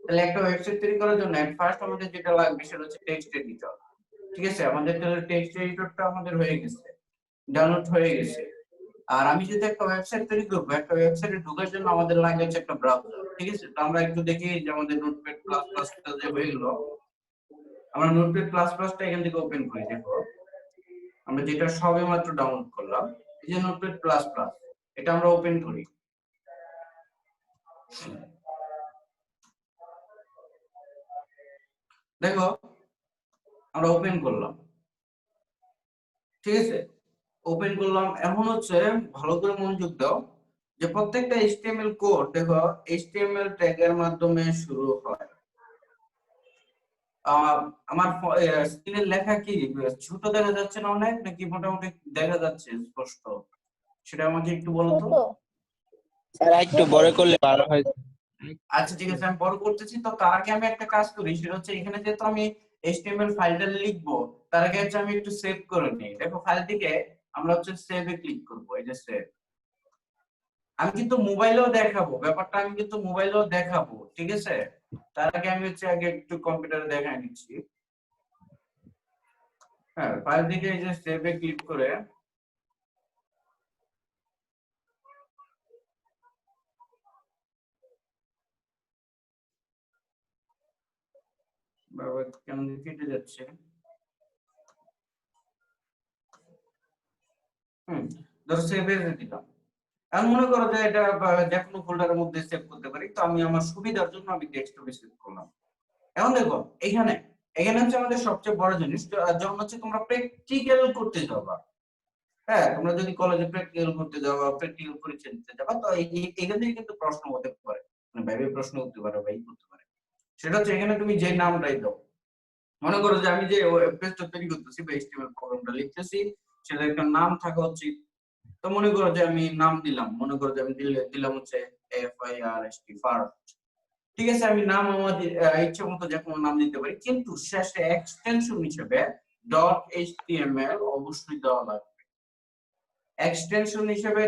তাহলে একটা ওয়েবসাইট তৈরি করার জন্য এট ফার্স্ট আমাদের যেটা লাগবে সেটা হচ্ছে টেক্সট এডিটর, ঠিক আছে? আমাদের তাহলে টেক্সট এডিটরটা আমাদের হয়ে গেছে, ডাউনলোড হয়ে গেছে। আর আমি যদি একটা ওয়েবসাইট তৈরি করবো, একটা ওয়েবসাইটে ঢোকার জন্য আমাদের লাগে হচ্ছে একটা ব্রাউজার, ঠিক আছে? তো আমরা একটু দেখি যে আমাদের নোটপ্যাড প্লাস প্লাসটা যে হয়ে গেল, আমরা নোটপ্যাড প্লাস প্লাসটা এখান থেকে ওপেন করি। দেখো আমরা যেটা সবেমাত্র ডাউনলোড করলাম, এই যে নোটপ্যাড প্লাস প্লাস, এটা আমরা ওপেন করি। দেখো আমরা ওপেন করলাম, ঠিক আছে, ওপেন করলাম। এখন হচ্ছে ভালো করে মনোযোগ দাও যে প্রত্যেকটা HTML কোড দেখো HTML ট্যাগের মাধ্যমে শুরু হয়। আমার স্ক্রিনের লেখা কি ছোট দেখা যাচ্ছে না অনেক, নাকি মোটামুটি দেখা যাচ্ছে স্পষ্ট? সেটা আমাকে একটু বলো তো। ছোট স্যার একটু বড় করলে ভালো হয়। আচ্ছা ঠিক আছে, আমি বড় করতেছি। তো তার আগে আমি একটা কাজ করি, সেটা হচ্ছে এখানে যেহেতু আমি HTML ফাইলটা লিখবো, তার আগে হচ্ছে আমি একটু সেভ করে নিই। দেখো ফাইলটিকে আমরা হচ্ছে সেভে ক্লিক করব, এই যে সেভ। আমি কিন্তু মোবাইলেও দেখাবো ব্যাপারটা, আমি কিন্তু মোবাইলেও দেখাবো, ঠিক আছে। তার আগে আমি হচ্ছে আগে একটু কম্পিউটারে দেখাই নিচ্ছি। হ্যাঁ, ফাইল থেকে এই যে সেভে ক্লিক করে বাবা কেমন কেটে যাচ্ছে। ধরো সেভে দিলাম। আমি মনে করো যে এটা যে কোনো ফোল্ডারের মধ্যে সেভ করতে পারি, তো আমি আমার সুবিধার জন্য আমি ডেস্কটপে সেভ করলাম। এখন দেখো এখানে এখানে হচ্ছে আমাদের সবচেয়ে বড় জিনিস, যখন হচ্ছে তোমরা প্র্যাকটিক্যাল করতে যাবা, হ্যাঁ তোমরা যদি কলেজে প্র্যাকটিক্যাল করতে যাবা, প্র্যাকটিক্যাল পরীক্ষা দিতে যাবা, তো এখান থেকে কিন্তু প্রশ্ন হতে পারে, মানে ভাইবে প্রশ্ন করতে পারে বা করতে পারে। সেটা হচ্ছে এখানে তুমি যে নামটাই দাও, মনে করো যে আমি যে ওয়েব পেজটা তৈরি করতেছি বা HTML প্রোগ্রামটা লিখতেছি, সেটা একটা নাম থাকা উচিত। তো মনে করো যে আমি নাম দিলাম, মনে করো যে আমি দিলাম হচ্ছে FIRST ফার্স্ট, ঠিক আছে। আমি নাম আমার ইচ্ছে মতো যে কোনো নাম দিতে পারি, কিন্তু শেষে এক্সটেনশন হিসেবে .html অবশ্যই দেওয়া লাগবে। এক্সটেনশন হিসেবে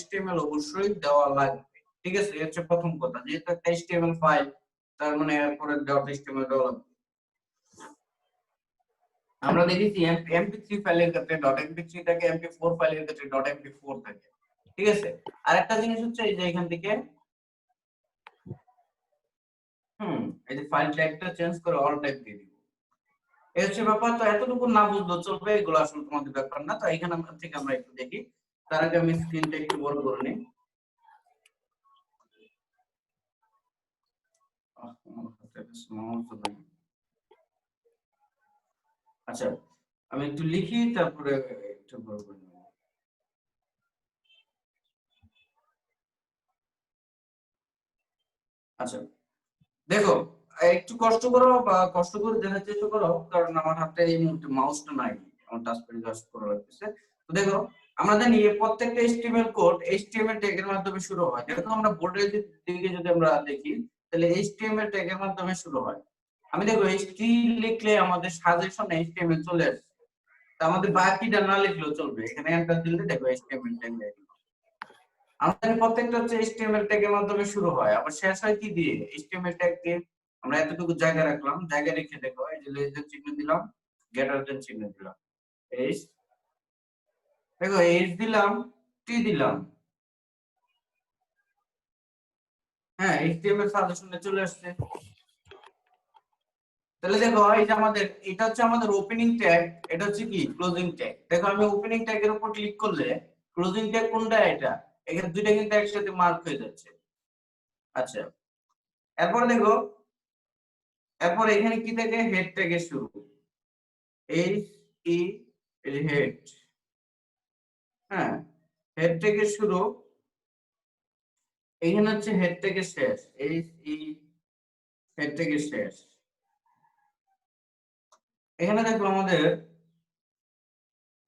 .html অবশ্যই দেওয়া লাগবে, ঠিক আছে। এই হচ্ছে প্রথম কথা, যেহেতু একটা HTML ফাইল, তার মানে এরপরে .html দেওয়া লাগবে। আমরা দেখেছি MP3 ফাইলের ক্ষেত্রে .mp3 থাকে, MP4 ফাইলের ক্ষেত্রে .mp4 থাকে, ঠিক আছে। আরেকটা জিনিস হচ্ছে এই যে এখান থেকে এই যে ফাইল টাইপটা চেঞ্জ করে অল টাইপ দিয়ে দিব, এই হচ্ছে ব্যাপার। তো এতটুকু না বুঝলেও চলবে, এগুলো আসলে তোমাদের ব্যাপার না। তো এখানে থেকে আমরা একটু দেখি। তার আগে আমি স্ক্রিনটা একটু বড় করে নিই। আচ্ছা আমি একটু লিখি, তারপরে একটু বড় করে নেব। আচ্ছা দেখো, একটু কষ্ট করো বা কষ্ট করে দেখার চেষ্টা করো, কারণ আমার হাতে এই মুহূর্তে মাউসটা নাই, আমার টাচপ্যাড কাজ করা লাগতেছে। তো দেখো আমরা জানি প্রত্যেকটা HTML কোড HTML ট্যাগের মাধ্যমে শুরু হয়। দেখো আমরা বোর্ডের দিকে যদি আমরা দেখি, তাহলে HTML ট্যাগের মাধ্যমে শুরু হয়। আমি দেখো HT লিখলে আমাদের সাজেশন HTML চলে আসে, তা আমাদের বাকিটা না লিখলেও চলবে, এখানে এন্টার দিলে দেখো HTML ট্যাগ লেখা। আমাদের প্রত্যেকটা হচ্ছে HTML ট্যাগের মাধ্যমে শুরু হয়, আবার শেষ হয় কি দিয়ে? HTML ট্যাগ দিয়ে। আমরা এতটুকু জায়গা রাখলাম, জায়গা রেখে দেখো এই যে লেস দেন চিহ্ন দিলাম, গ্রেটার দেন চিহ্ন দিলাম, এইচ দেখো এইচ দিলাম, টি দিলাম, হ্যাঁ HTML সাজেশনে চলে আসছে। তাহলে দেখো এই যে আমাদের এটা হচ্ছে আমাদের ওপেনিং ট্যাগ, এটা হচ্ছে কি ক্লোজিং ট্যাগ। দেখো আমি ওপেনিং ট্যাগের উপর ক্লিক করলে ক্লোজিং ট্যাগ কোনটা, এটা, এখানে দুইটা কিন্তু একসাথে মার্ক হয়ে যাচ্ছে। আচ্ছা এরপর দেখো, এরপর এখানে কি থেকে হেড থেকে শুরু, এইচ ই হেড, হ্যাঁ হেড থেকে শুরু, এখানে হচ্ছে হেড থেকে শেষ, এইচ ই হেড থেকে শেষ। এখানে দেখো আমাদের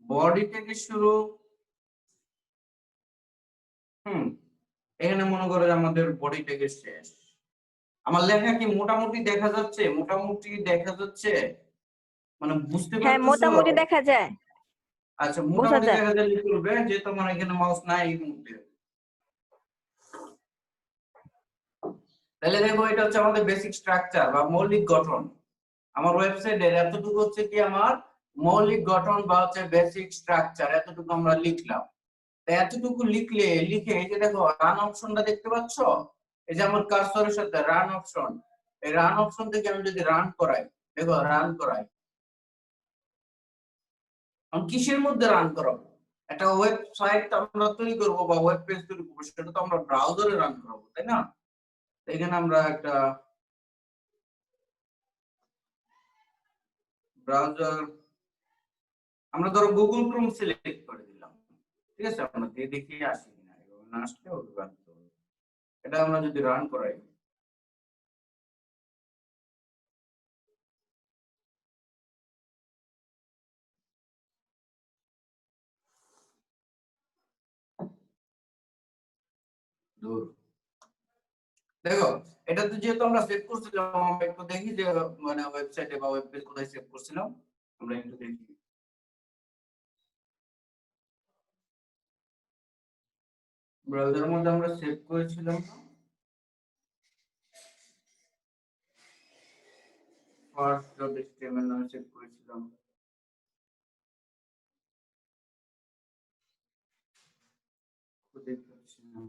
বডি থেকে শুরু, এখানে মনে করো যে আমাদের বডি থেকে শেষ। আমার লেখা কি মোটামুটি দেখা যাচ্ছে? মোটামুটি দেখা যাচ্ছে, মানে বুঝতে হ্যাঁ পারতেছো? মোটামুটি দেখা যায়, আচ্ছা বোঝা মোটামুটি যায়। দেখা যাচ্ছে চলবে, যে তোমার এখানে মাউস নাই এই মুহূর্তে। তাহলে দেখো এটা হচ্ছে আমাদের বেসিক স্ট্রাকচার বা মৌলিক গঠন। আমার ওয়েবসাইটের এতটুকু হচ্ছে কি আমার মৌলিক গঠন বা হচ্ছে বেসিক স্ট্রাকচার, এতটুকু আমরা লিখলাম। এতটুকু লিখে এই যে দেখো রান অপশনটা দেখতে পাচ্ছো, এই যে আমার কার্সরের সাথে রান অপশন, এই রান অপশন থেকে আমি যদি রান করাই, দেখো রান করাই। আমি কিসের মধ্যে রান করাবো? একটা ওয়েবসাইট আমরা তৈরি করব বা ওয়েব পেজ তৈরি করবো, সেটা তো আমরা ব্রাউজারে রান করাবো, তাই না? এখানে আমরা একটা ব্রাউজার, আমরা ধরো গুগল ক্রোম সিলেক্ট করে দিলাম, ঠিক আছে? আমরা দেখি আসি কিনা, এভাবে না আসলে রান করবো। এটা আমরা যদি রান করাই, ধর দেখো এটা তো যেহেতু আমরা সেভ করছিলাম, আমরা একটু দেখি যে মানে ওয়েবসাইটে বা ওয়েব পেজ কোথায় সেভ করছিলাম, আমরা একটু দেখি। ব্রাউজারের মধ্যে আমরা সেভ করেছিলাম first.html নামে সেভ করেছিলাম। দেখতে পাচ্ছি না।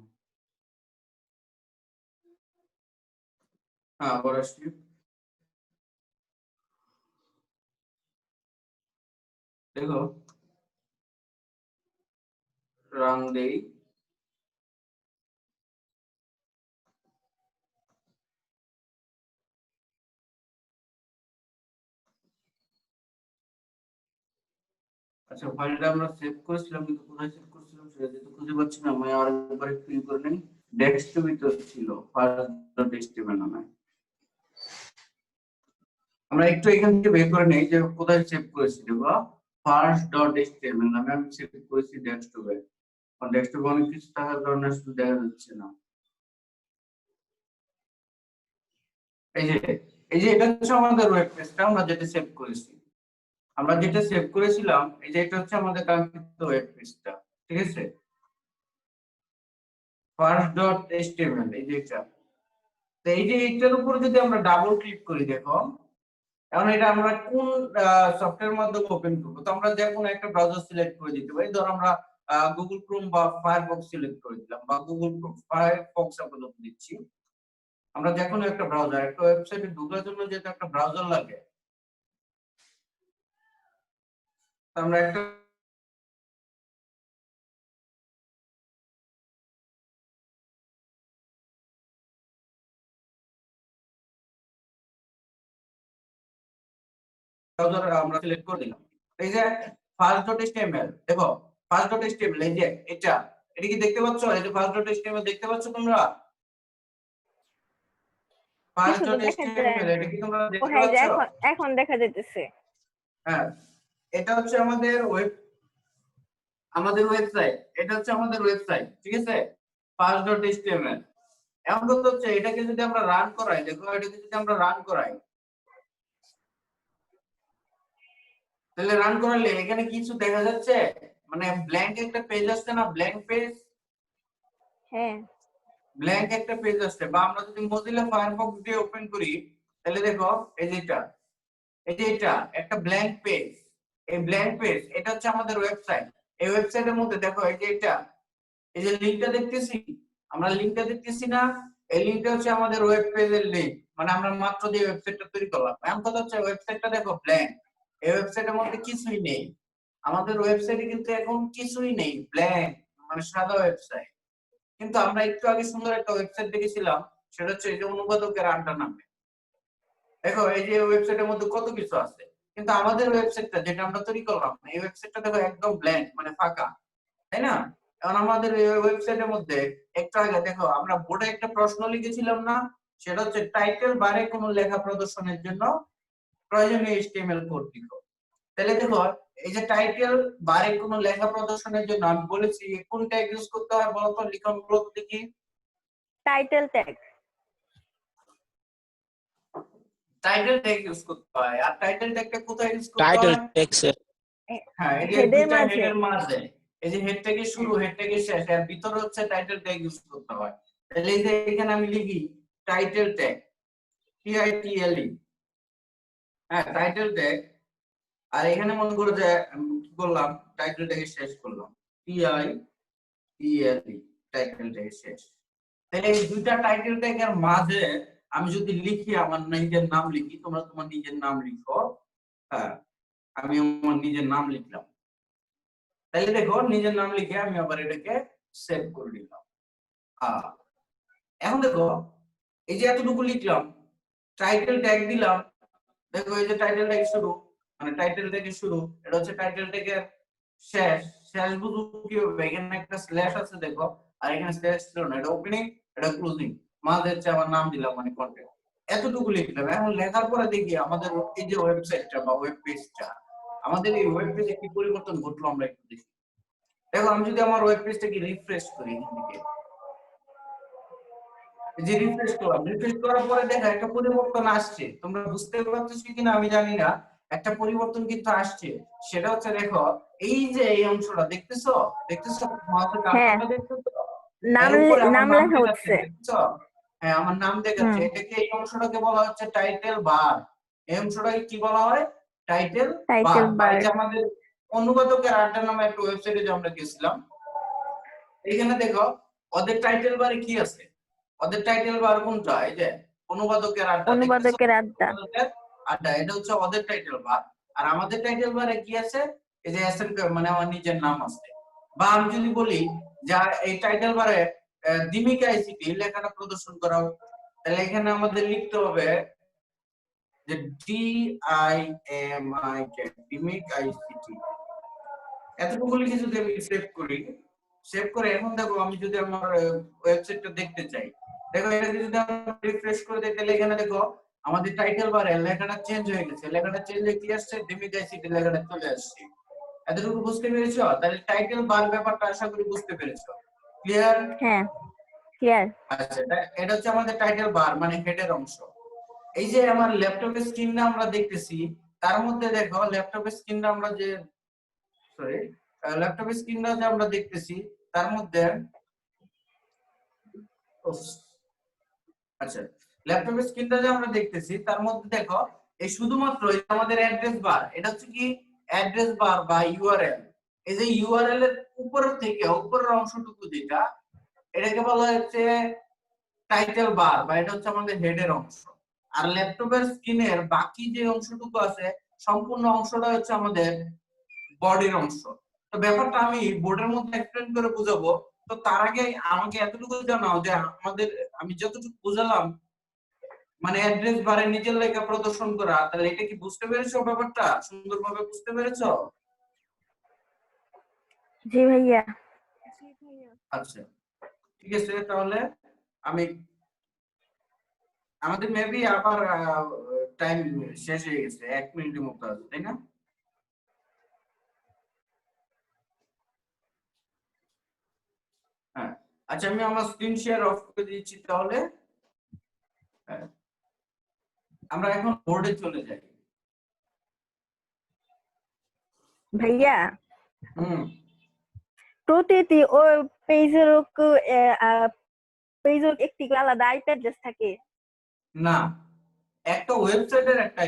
হ্যাঁ, আবার আসছি। দেখো রান দেই, আচ্ছা ফাইলটা আমরা সেভ করেছিলাম কিন্তু কোথায় সেভ করেছিলাম সেটা যেহেতু খুঁজে পাচ্ছি না, আমি আরেকবার ক্লিক করে নেই। ডেস্কটপে তো ছিল first.html নামে। আমরা একটু এখান থেকে বের করে নেই যে কোথায় সেভ করেছি। দেখো first.html নামে আমি সেভ করেছি ডেস্কটপে। আর ডেস্কটপে অনেক কিছু থাকার কারণে আসলে দেখা যাচ্ছে না। এই যে এটা হচ্ছে আমাদের ওয়েব পেজটা, আমরা যেটা সেভ করেছি। আমরা যেটা সেভ করেছিলাম, এই যে এটা হচ্ছে আমাদের কাঙ্ক্ষিত ওয়েব পেজটা, ঠিক আছে? first.html, এই যে এটা। তো এই যে এটার উপর যদি আমরা ডাবল ক্লিক করি, দেখো এখন এটা আমরা কোন সফটওয়্যার মাধ্যমে ওপেন করব। তো আমরা যে কোনো একটা ব্রাউজার সিলেক্ট করে দিতে পারি। ধর আমরা গুগল ক্রোম বা ফায়ারফক্স সিলেক্ট করে দিলাম, বা গুগল ফায়ারফক্স আপাতত দিচ্ছি। আমরা যে কোনো একটা ব্রাউজার, একটা ওয়েবসাইটে ঢোকার জন্য যেটা একটা ব্রাউজার লাগে, তো আমরা একটা ব্রাউজার আমরা সিলেক্ট করে দিলাম। এই যে first.html, দেখো first.html, এই যে এটা কি দেখতে পাচ্ছ? এই যে first.html দেখতে পাচ্ছ তোমরা? কি সুন্দর দেখা যায়। first.html এটা কি তোমরা ও দেখতে হ্যাঁ, এই যে পাচ্ছ? এখন এখন দেখা যাইতেছে। হ্যাঁ, এটা হচ্ছে আমাদের ওয়েবসাইট, এটা হচ্ছে আমাদের ওয়েবসাইট, ঠিক আছে? first.html। এখন কথা হচ্ছে এটাকে যদি আমরা রান করাই, দেখো এটাকে যদি আমরা রান করাই, তাহলে রান করালে এখানে কিছু দেখা যাচ্ছে, মানে ব্ল্যাঙ্ক একটা পেজ আসছে না? ব্ল্যাঙ্ক পেজ, হ্যাঁ, ব্ল্যাঙ্ক একটা পেজ আসছে। বা আমরা যদি মোজিলা ফায়ারফক্স দিয়ে ওপেন করি, তাহলে দেখো এই যে এটা, এটা একটা ব্ল্যাঙ্ক পেজ। এই ব্ল্যাঙ্ক পেজ এটা হচ্ছে আমাদের ওয়েবসাইট। এই ওয়েবসাইটের মধ্যে দেখো এই যে এটা, এই যে লিংকটা দেখতেছি, আমরা লিংকটা দেখতেছি না? এই লিংকটা হচ্ছে আমাদের ওয়েব পেজের লিংক, মানে আমরা মাত্র যে ওয়েবসাইটটা তৈরি করলাম। এখন কথা হচ্ছে ওয়েবসাইটটা দেখো ব্ল্যাঙ্ক, এই ওয়েবসাইটের মধ্যে কিছুই নেই। আমাদের ওয়েবসাইটে কিন্তু এখন কিছুই নেই, ব্ল্যাঙ্ক, মানে সাদা ওয়েবসাইট। কিন্তু আমরা একটু আগে সুন্দর একটা ওয়েবসাইট দেখেছিলাম, সেটা হচ্ছে এই যে অনুবাদকের আড্ডা নামে। দেখো এই যে ওয়েবসাইটের মধ্যে কত কিছু আছে, কিন্তু আমাদের ওয়েবসাইটটা যেটা আমরা তৈরি করলাম, এই ওয়েবসাইটটা দেখো একদম ব্ল্যাঙ্ক, মানে ফাঁকা, তাই না? এখন আমাদের এই ওয়েবসাইটের মধ্যে একটু আগে দেখো আমরা বোর্ডে একটা প্রশ্ন লিখেছিলাম না? সেটা হচ্ছে টাইটেল বারে কোনো লেখা প্রদর্শনের জন্য প্রয়োজনীয় HTML কোড লিখো। তাহলে দেখো এই যে টাইটেল বারে কোনো লেখা প্রদর্শনের জন্য আমি বলেছি কোন ট্যাগ ইউজ করতে হয়, বলতো লিখন বলতো দেখি। Title tag. Title tag use করতে হয়। আর টাইটেল ট্যাগটা কোথায় ইউজ করতে টাইটেল হয়? টেক্সট। হ্যাঁ, এই যে হেডের দুইটা মাঝে। হেডের মাঝে, এই যে হেড থেকে শুরু, হেড থেকে শেষ, আর ভিতরে হচ্ছে টাইটেল ট্যাগ ইউজ করতে হয়। তাহলে এই যে এখানে আমি লিখি টাইটেল ট্যাগ, TITLE, হ্যাঁ টাইটেল ট্যাগ। আর এখানে মনে করো যে আমি কি করলাম, টাইটেল ট্যাগে শেষ করলাম, TITLE, টাইটেল ট্যাগে শেষ। তাহলে এই দুইটা টাইটেল ট্যাগের মাঝে আমি যদি লিখি আমার নিজের নাম লিখি, তোমরা তোমার নিজের নাম লিখো। হ্যাঁ, আমি আমার নিজের নাম লিখলাম। তাহলে দেখো নিজের নাম লিখে আমি আবার এটাকে সেভ করে দিলাম। এখন দেখো এই যে এতটুকু লিখলাম, টাইটেল ট্যাগ দিলাম। দেখো এই যে টাইটেল ট্যাগ শুরু, মানে টাইটেল ট্যাগ শুরু, এটা হচ্ছে টাইটেল ট্যাগের শেষ। শেষ বুঝবো কি হবে, এখানে একটা স্ল্যাশ আছে দেখো, আর এখানে স্ল্যাশ ছিল না, এটা ওপেনিং এটা ক্লোজিং, মাঝে হচ্ছে আমার নাম দিলাম মানে কন্টেন্ট। এতটুকু লিখলাম। এখন লেখার পরে দেখি আমাদের এই যে ওয়েবসাইটটা বা ওয়েব পেজটা, আমাদের এই ওয়েব পেজে কি পরিবর্তন ঘটলো আমরা একটু দেখি। দেখো আমি যদি আমার ওয়েব পেজটাকে রিফ্রেশ করি এখান থেকে, যে রিফ্রেশ করলাম, রিফ্রেশ করার পরে দেখা একটা পরিবর্তন আসছে। তোমরা বুঝতে পারতেছো কিনা আমি জানি না, একটা পরিবর্তন কিন্তু আসছে। সেটা হচ্ছে দেখো এই যে এই অংশটা দেখতেছো, দেখতেছো মাউসের হ্যাঁ, কার্সরটা দেখতেছো, নাম এর উপরে আমার নাম নাম লেখা দেখাচ্ছে, উঠছে। দেখতেছো? হ্যাঁ, আমার নাম দেখাচ্ছে। হুম, এটাকে এই অংশটাকে বলা হচ্ছে টাইটেল বার। এই অংশটাকে কি বলা হয়? Title bar. টাইটেল বা বার। এই যে আমাদের অনুবাদকের আড্ডা নামে একটা ওয়েবসাইটে যে আমরা গেছিলাম, এখানে দেখো ওদের টাইটেল বারে কি আছে। ওদের টাইটেল বার কোনটা? এই যে অনুবাদকের আড্ডা, দেখতেছো? অনুবাদকের আড্ডা। অনুবাদকের আড্ডা, এটা হচ্ছে ওদের টাইটেল বার। আর আমাদের টাইটেল বারে কি আছে? এই যে এসএনকে মানে আমার নিজের নাম আছে। বা আমি যদি বলি যা এই টাইটেল বারে দিমিক আইসিটি লেখাটা প্রদর্শন করা, তাহলে এখানে আমাদের লিখতে হবে যে DIMIK, দিমিক আইসিটি। এতটুকু লিখে যদি আমি সেভ করি, সেভ করে এখন দেখো আমি যদি আমার ওয়েবসাইটটা দেখতে চাই, দেখো এটাকে যদি আমি রিফ্রেশ করে দিই, তাহলে এখানে দেখো আমাদের টাইটেল বারে লেখাটা চেঞ্জ হয়ে গেছে। লেখাটা চেঞ্জ হয়ে কি আসছে? ডিমিক আইসিটি লেখাটা চলে আসছে। এতটুকু বুঝতে পেরেছো? তাহলে টাইটেল বার ব্যাপারটা আশা করি বুঝতে পেরেছো। ক্লিয়ার? হ্যাঁ, ক্লিয়ার। আচ্ছা, এটা হচ্ছে আমাদের টাইটেল বার মানে হেডের অংশ। এই যে আমার ল্যাপটপের স্ক্রিনটা আমরা দেখতেছি, তার মধ্যে দেখো ল্যাপটপের স্ক্রিনটা আমরা যে সরি ল্যাপটপের স্ক্রিনটা যে আমরা দেখতেছি, তার মধ্যে আচ্ছা ল্যাপটপের স্ক্রিনটা যে আমরা দেখতেছি, তার মধ্যে দেখো এই শুধুমাত্র এই আমাদের অ্যাড্রেস বার, এটা হচ্ছে কি অ্যাড্রেস বার বা ইউআরএল। এই যে ইউআরএল এর উপর থেকে উপরের অংশটুকু যেটা, এটাকে বলা হচ্ছে টাইটেল বার বা এটা হচ্ছে আমাদের হেডের অংশ। আর ল্যাপটপের স্ক্রিনের বাকি যে অংশটুকু আছে, সম্পূর্ণ অংশটা হচ্ছে আমাদের বডির অংশ। তো ব্যাপারটা আমি বোর্ডের মধ্যে এক্সপ্লেন করে বুঝাবো। তো তার আগে আমাকে এতটুকু জানাও যে আমাদের আমি যতটুকু বুঝালাম, মানে অ্যাড্রেস বারে নিজের লেখা প্রদর্শন করা, তাহলে এটা কি বুঝতে পেরেছো? ব্যাপারটা সুন্দরভাবে বুঝতে পেরেছো? জি ভাইয়া। জি ভাইয়া। আচ্ছা, ঠিক আছে। তাহলে আমি আমাদের মেবি আবার টাইম শেষ হয়ে গেছে, 1 মিনিটের মতো আছে, তাই না? হ্যাঁ, আচ্ছা আমি আমার স্ক্রিন শেয়ার অফ করে দিচ্ছি তাহলে। হ্যাঁ, আমরা এখন বোর্ডে চলে যাই। ভাইয়া, হুম। প্রতিটি ও পেজের একটি আলাদা আইপি অ্যাড্রেস থাকে। না, একটা ওয়েবসাইটের একটা